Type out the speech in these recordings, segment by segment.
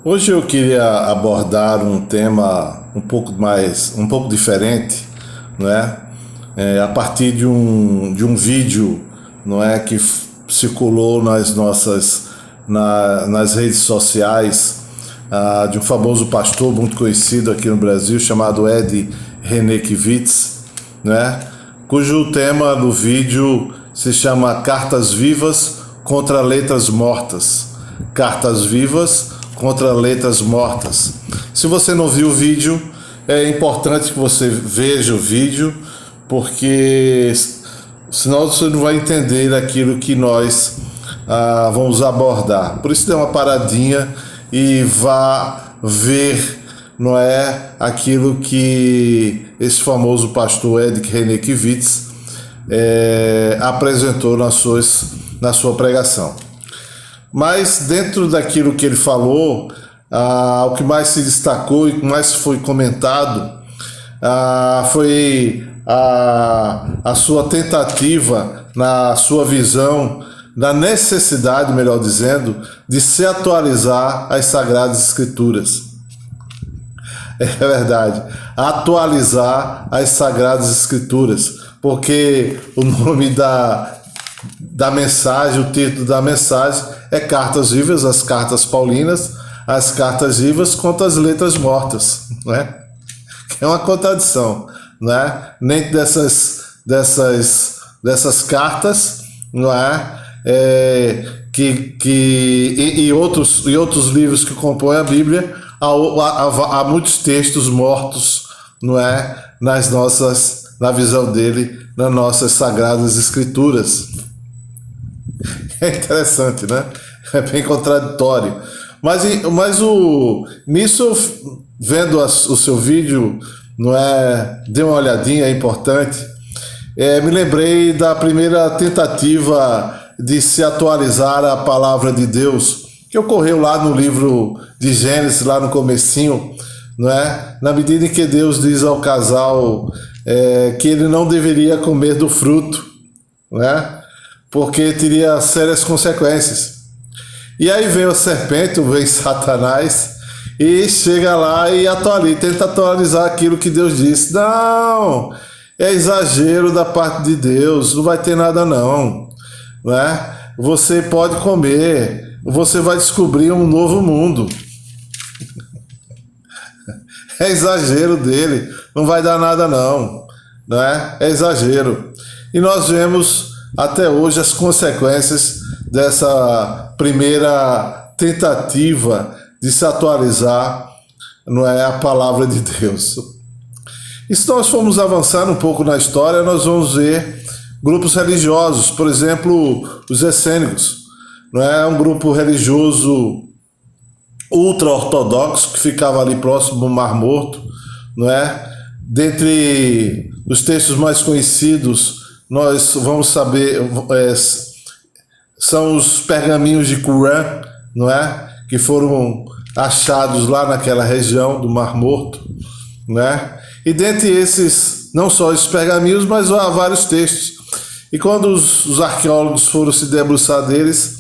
Hoje eu queria abordar um tema um pouco diferente, não é? A partir de um vídeo, não é, que circulou nas redes sociais, de um famoso pastor muito conhecido aqui no Brasil chamado Ed Renekiewicz, né? Cujo tema do vídeo se chama Cartas Vivas contra Letras Mortas. Cartas Vivas contra Letras Mortas. Se você não viu o vídeo, é importante que você veja o vídeo, porque senão você não vai entender aquilo que nós vamos abordar. Por isso dê uma paradinha e vá ver, não é, aquilo que esse famoso pastor Ed Renekiewicz apresentou na sua pregação. Mas dentro daquilo que ele falou, o que mais se destacou e o que mais foi comentado foi a sua tentativa, na sua visão, da necessidade, melhor dizendo, de se atualizar as Sagradas Escrituras. É verdade, atualizar as Sagradas Escrituras, porque o nome da mensagem, o título da mensagem é Cartas Vivas, as Cartas Paulinas, as Cartas Vivas contra as Letras Mortas, não é? Que é uma contradição, não é? Nem dessas cartas, não é? E outros livros que compõem a Bíblia, há muitos textos mortos, não é? Na visão dele, nas nossas Sagradas Escrituras. É interessante, né? É bem contraditório. Nisso, vendo o seu vídeo, não é? Dê uma olhadinha, é importante. Me lembrei da primeira tentativa de se atualizar a palavra de Deus, que ocorreu lá no livro de Gênesis, lá no comecinho, não é? Na medida em que Deus diz ao casal que ele não deveria comer do fruto, não é? Porque teria sérias consequências. E aí vem o serpente, vem Satanás, e chega lá e tenta atualizar aquilo que Deus disse. Não, é exagero da parte de Deus, não vai ter nada não, né? Você pode comer, você vai descobrir um novo mundo. É exagero dele, não vai dar nada não, né? É exagero. E nós vemos até hoje as consequências dessa primeira tentativa de se atualizar, não é, a palavra de Deus. E se nós formos avançando um pouco na história, nós vamos ver grupos religiosos, por exemplo, os essênicos, não é, um grupo religioso ultra-ortodoxo que ficava ali próximo do Mar Morto, não é? Dentre os textos mais conhecidos, nós vamos saber, são os pergaminhos de Qumran, não é? Que foram achados lá naquela região do Mar Morto, né? E dentre esses, não só esses pergaminhos, mas há vários textos. E quando os arqueólogos foram se debruçar deles,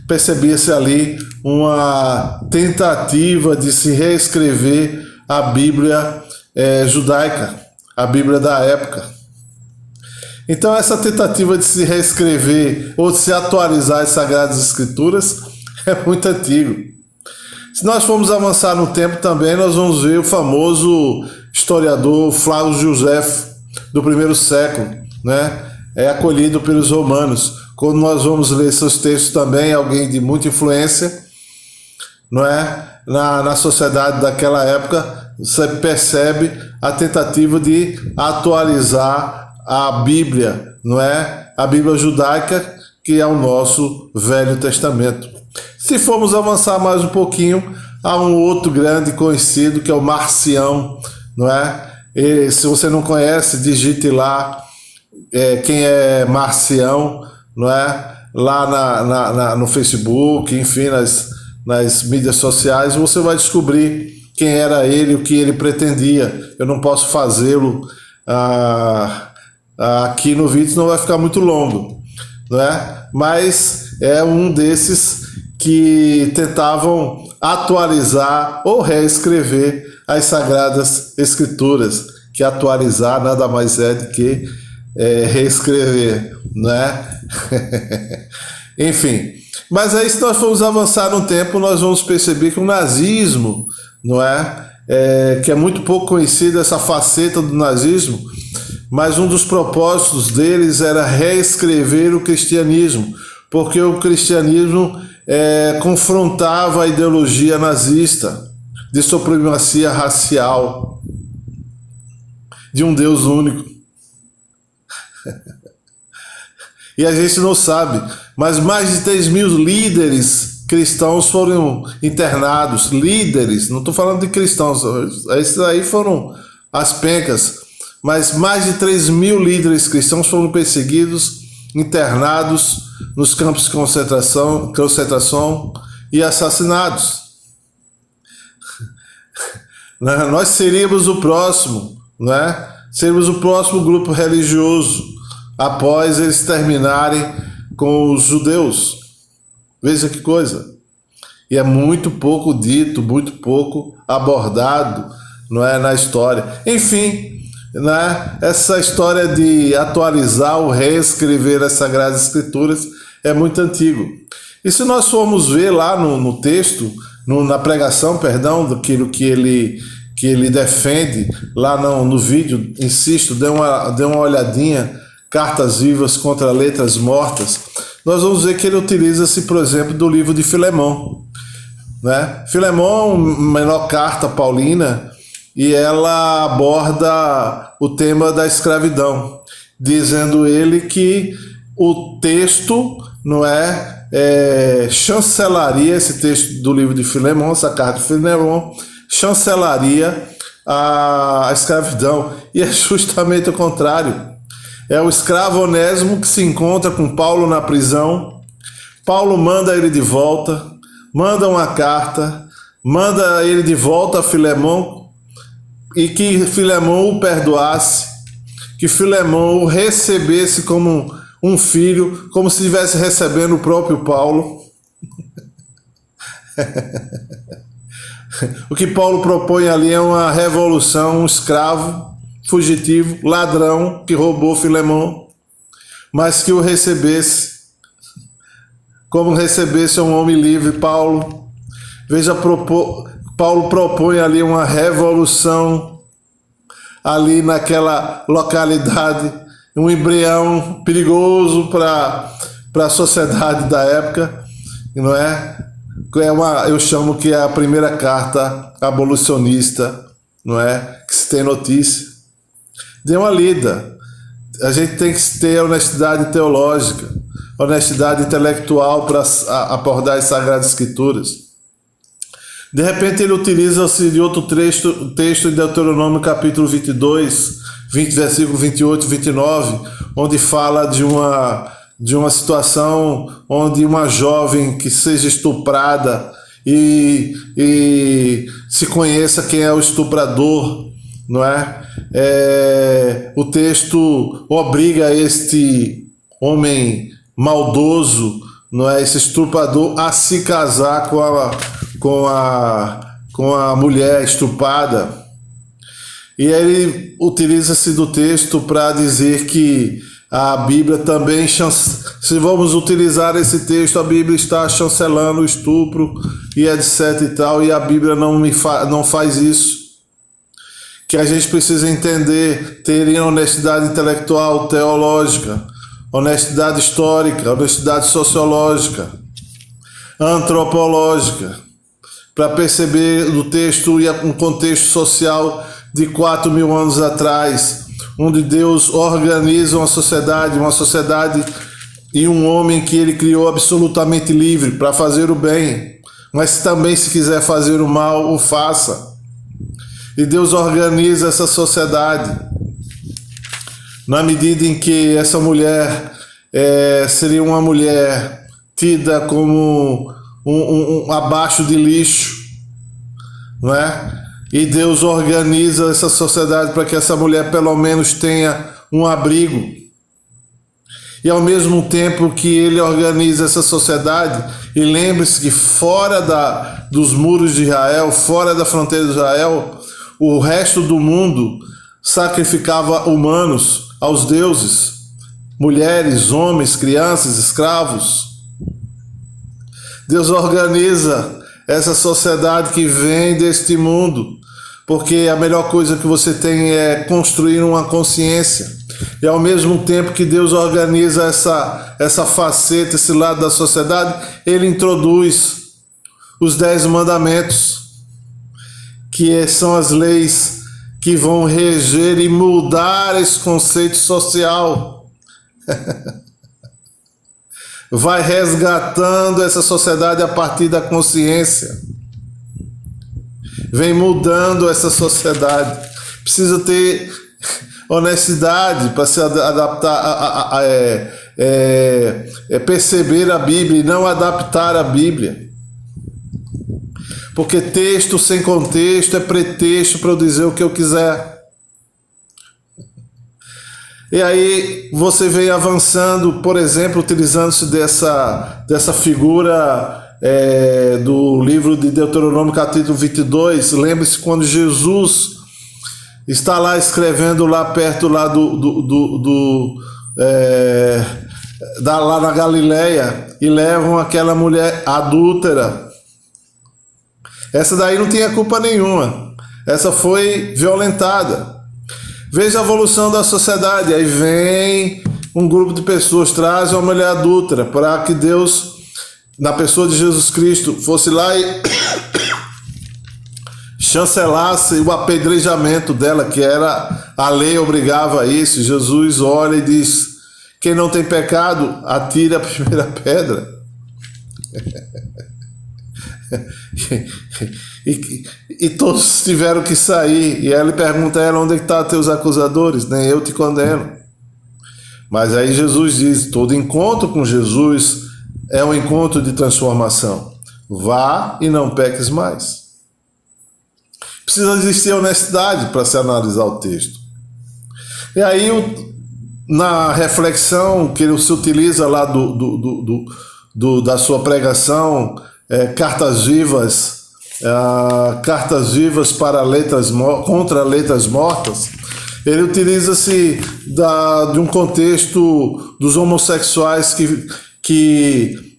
percebia-se ali uma tentativa de se reescrever a Bíblia judaica, a Bíblia da época. Então essa tentativa de se reescrever ou de se atualizar as Sagradas Escrituras é muito antigo. Se nós formos avançar no tempo também, nós vamos ver o famoso historiador Flávio Josefo, do primeiro século, né? É acolhido pelos romanos. Quando nós vamos ler seus textos também, alguém de muita influência, não é? Na sociedade daquela época, você percebe a tentativa de atualizar a Bíblia, não é? A Bíblia judaica, que é o nosso Velho Testamento. Se formos avançar mais um pouquinho, há um outro grande conhecido, que é o Marcião, não é? E, se você não conhece, digite lá quem é Marcião, não é? Lá no Facebook, enfim, nas mídias sociais, você vai descobrir quem era ele, o que ele pretendia. Eu não posso fazê-lo aqui no vídeo, não vai ficar muito longo, não é? Mas é um desses que tentavam atualizar ou reescrever as Sagradas Escrituras, que atualizar nada mais é do que reescrever, né? Enfim, mas aí se nós formos avançar no tempo, nós vamos perceber que o nazismo, não é? Que é muito pouco conhecida essa faceta do nazismo, mas um dos propósitos deles era reescrever o cristianismo, porque o cristianismo confrontava a ideologia nazista de supremacia racial, de um Deus único. E a gente não sabe, mas mais de 3.000 líderes cristãos foram internados. Líderes, não estou falando de cristãos, esses aí foram as pencas, mas mais de 3.000 líderes cristãos foram perseguidos, internados nos campos de concentração e assassinados. Nós seríamos o próximo, né? Seríamos o próximo grupo religioso após eles terminarem com os judeus. Veja que coisa. E é muito pouco dito, muito pouco abordado, não é, na história. Enfim, né, essa história de atualizar ou reescrever as Sagradas Escrituras é muito antigo. E se nós formos ver lá no texto, na pregação, perdão, daquilo que ele defende, lá no vídeo, insisto, dê uma olhadinha, Cartas Vivas contra Letras Mortas, nós vamos ver que ele utiliza-se, por exemplo, do livro de Filemão, né? Filemão, menor carta paulina, e ela aborda o tema da escravidão, dizendo ele que o texto, não chancelaria, esse texto do livro de Filemão, essa carta de Filemão, chancelaria a escravidão, e é justamente o contrário. É o escravo Onésimo que se encontra com Paulo na prisão. Paulo manda ele de volta, manda uma carta, manda ele de volta a Filemão, e que Filemão o perdoasse, que Filemão o recebesse como um filho, como se estivesse recebendo o próprio Paulo. O que Paulo propõe ali é uma revolução, um escravo fugitivo, ladrão, que roubou Filemão, mas que o recebesse, como recebesse um homem livre, Paulo. Veja, Paulo propõe ali uma revolução, ali naquela localidade, um embrião perigoso para a sociedade da época, não é? Eu chamo que é a primeira carta abolicionista, não é? Que se tem notícia. Dê uma lida. A gente tem que ter honestidade teológica, honestidade intelectual para abordar as Sagradas Escrituras. De repente ele utiliza-se de outro texto em Deuteronômio capítulo 22, versículo 28 e 29, onde fala de uma situação onde uma jovem que seja estuprada e se conheça quem é o estuprador, não é? O texto obriga este homem maldoso, não é? Esse estuprador a se casar com a mulher estuprada. E ele utiliza-se do texto para dizer que a Bíblia também, se vamos utilizar esse texto, a Bíblia está chancelando o estupro e etc e tal, e a Bíblia não faz isso. Que a gente precisa entender, ter honestidade intelectual, teológica, honestidade histórica, honestidade sociológica, antropológica, para perceber do texto e um contexto social de 4.000 anos atrás, onde Deus organiza uma sociedade e um homem que ele criou absolutamente livre para fazer o bem, mas também se quiser fazer o mal, o faça. E Deus organiza essa sociedade na medida em que essa mulher seria uma mulher tida como abaixo de lixo, não é? E Deus organiza essa sociedade para que essa mulher pelo menos tenha um abrigo. E ao mesmo tempo que ele organiza essa sociedade, e lembre-se que fora dos muros de Israel, fora da fronteira de Israel, o resto do mundo sacrificava humanos aos deuses, mulheres, homens, crianças, escravos. Deus organiza essa sociedade que vem deste mundo, porque a melhor coisa que você tem é construir uma consciência. E ao mesmo tempo que Deus organiza essa faceta, esse lado da sociedade, ele introduz os 10 mandamentos, que são as leis que vão reger e mudar esse conceito social. Vai resgatando essa sociedade a partir da consciência. Vem mudando essa sociedade. Precisa ter honestidade para se adaptar, perceber a Bíblia e não adaptar a Bíblia. Porque texto sem contexto é pretexto para eu dizer o que eu quiser. E aí você vem avançando, por exemplo, utilizando-se dessa figura do livro de Deuteronômio capítulo 22. Lembre-se quando Jesus está lá escrevendo lá perto lá lá na Galileia, e levam aquela mulher adúltera. Essa daí não tinha culpa nenhuma. Essa foi violentada. Veja a evolução da sociedade. Aí vem um grupo de pessoas, traz uma mulher adúltera para que Deus, na pessoa de Jesus Cristo, fosse lá e chancelasse o apedrejamento dela, que era a lei, obrigava a isso. Jesus olha e diz: quem não tem pecado, atire a primeira pedra. E todos tiveram que sair. E aí ele pergunta a ela: onde estão teus acusadores? Nem eu te condeno. Mas aí Jesus diz: todo encontro com Jesus é um encontro de transformação. Vá e não peques mais. Precisa existir honestidade para se analisar o texto. E aí, na reflexão que ele se utiliza lá da sua pregação, cartas vivas para contra letras mortas, ele utiliza-se de um contexto dos homossexuais que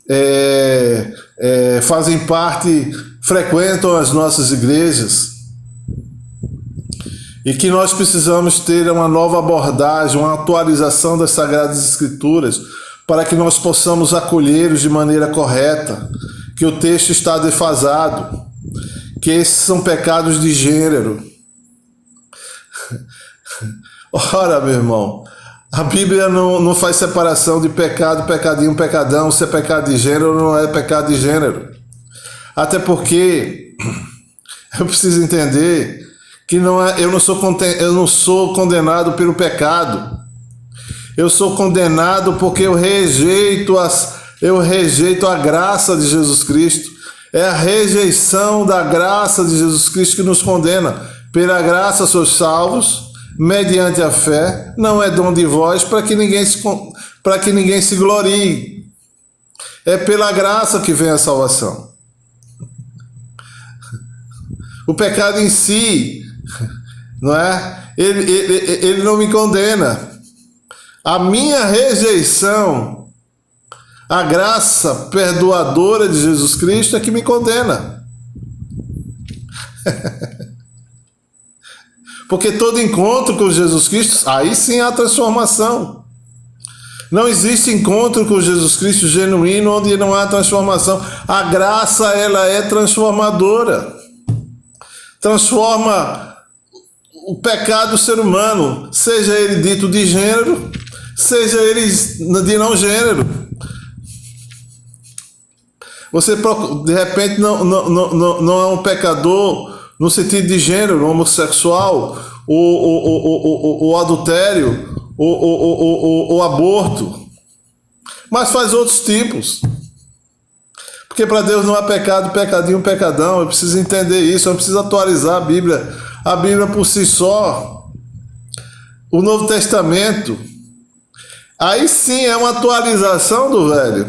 fazem parte, frequentam as nossas igrejas, e que nós precisamos ter uma nova abordagem, uma atualização das Sagradas Escrituras, para que nós possamos acolhê-los de maneira correta, que o texto está defasado, que esses são pecados de gênero. Ora, meu irmão, a Bíblia não faz separação de pecado, pecadinho, pecadão. Se é pecado de gênero ou não é pecado de gênero. Até porque eu preciso entender que eu não sou condenado pelo pecado. Eu sou condenado porque eu rejeito a graça de Jesus Cristo. É a rejeição da graça de Jesus Cristo que nos condena. Pela graça sois salvos, mediante a fé, não é dom de vós, para que ninguém se glorie. É pela graça que vem a salvação. O pecado em si, não é? Ele não me condena. A minha rejeição à graça perdoadora de Jesus Cristo é que me condena. Porque todo encontro com Jesus Cristo, aí sim há transformação. Não existe encontro com Jesus Cristo genuíno onde não há transformação. A graça, ela é transformadora. Transforma o pecado do ser humano, seja ele dito de gênero, seja ele de não gênero. Você, de repente, não é um pecador no sentido de gênero, homossexual, o adultério, o aborto, mas faz outros tipos. Porque para Deus não há pecado, pecadinho, pecadão. Eu preciso entender isso, eu preciso atualizar a Bíblia. A Bíblia por si só, o Novo Testamento, Aí sim é uma atualização do velho.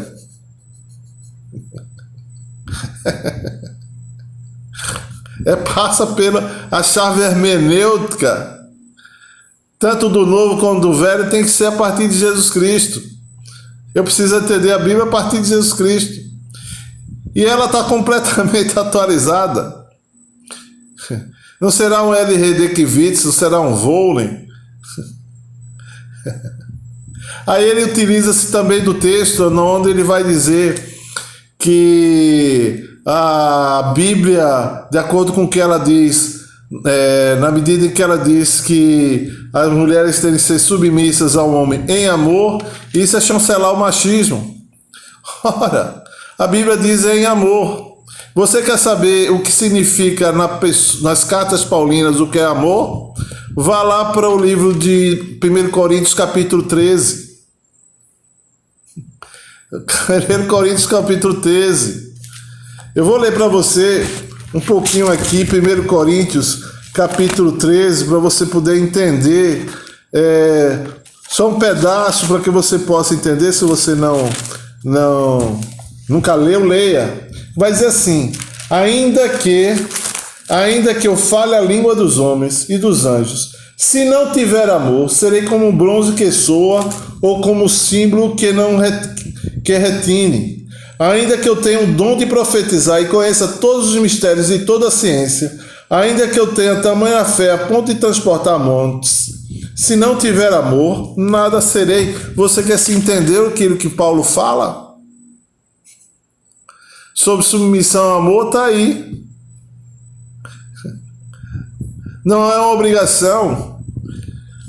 Passa pela a chave hermenêutica, tanto do novo como do velho, tem que ser a partir de Jesus Cristo. Eu preciso entender a Bíblia a partir de Jesus Cristo. E ela está completamente atualizada. Não será um L. Redekiewicz, não será um Vowlen. Aí ele utiliza-se também do texto, onde ele vai dizer que a Bíblia, de acordo com o que ela diz, na medida em que ela diz que as mulheres têm que ser submissas ao homem em amor, isso é chancelar o machismo. Ora, a Bíblia diz em amor. Você quer saber o que significa nas cartas paulinas o que é amor? Vá lá para o livro de 1 Coríntios capítulo 13. 1 Coríntios capítulo 13. Eu vou ler para você um pouquinho aqui, 1 Coríntios capítulo 13, para você poder entender, só um pedaço para que você possa entender. Se você nunca leu, leia. Vai dizer assim: ainda que eu fale a língua dos homens e dos anjos, se não tiver amor, serei como um bronze que soa, ou como símbolo que retine. Ainda que eu tenha o dom de profetizar e conheça todos os mistérios e toda a ciência, ainda que eu tenha tamanha fé a ponto de transportar montes, se não tiver amor, nada serei. Você quer se entender aquilo que Paulo fala? Sobre submissão ao amor, está aí. Não é uma obrigação.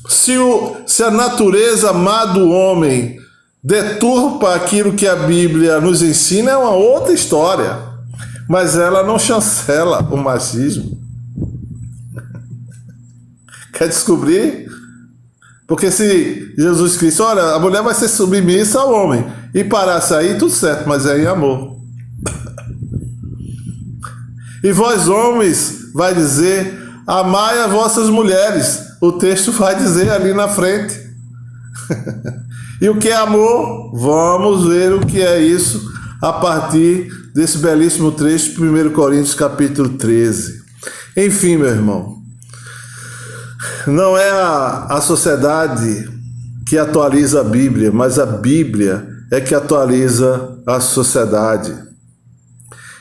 Se a natureza má do homem deturpa aquilo que a Bíblia nos ensina, é uma outra história. Mas ela não chancela o machismo. Quer descobrir? Porque se Jesus Cristo, olha, a mulher vai ser submissa ao homem, e parasse aí, tudo certo, mas é em amor. E vós, homens, vai dizer, amai as vossas mulheres. O texto vai dizer ali na frente. E o que é amor? Vamos ver o que é isso a partir desse belíssimo trecho, 1 Coríntios capítulo 13. Enfim, meu irmão, não é a sociedade que atualiza a Bíblia, mas a Bíblia é que atualiza a sociedade.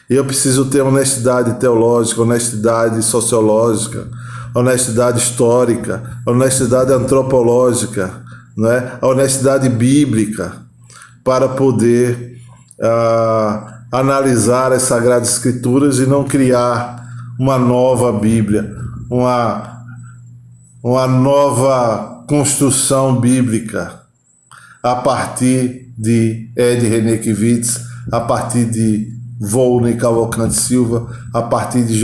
Eu preciso ter honestidade teológica, honestidade sociológica, honestidade histórica, honestidade antropológica, não é? A honestidade bíblica, para poder analisar as Sagradas Escrituras e não criar uma nova Bíblia, uma nova construção bíblica a partir de L. Redekiewicz, a partir de Vowlen Cavalcante Silva, a partir de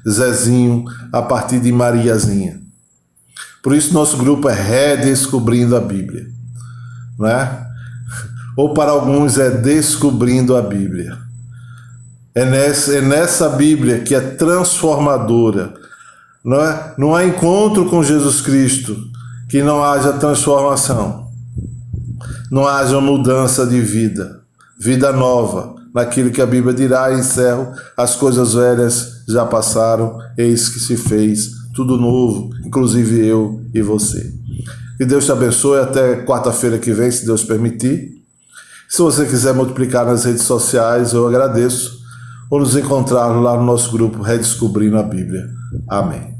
Zezinho, a partir de Mariazinha. Por isso nosso grupo é Redescobrindo a Bíblia, não é? Ou para alguns é Descobrindo a Bíblia. É nessa Bíblia que é transformadora, não é? Não há encontro com Jesus Cristo que não haja transformação, não haja mudança de vida, vida nova. Naquilo que a Bíblia dirá, encerro, as coisas velhas já passaram, eis que se fez tudo novo, inclusive eu e você. Que Deus te abençoe até quarta-feira que vem, se Deus permitir. Se você quiser multiplicar nas redes sociais, eu agradeço. Ou nos encontrar lá no nosso grupo Redescobrindo a Bíblia. Amém.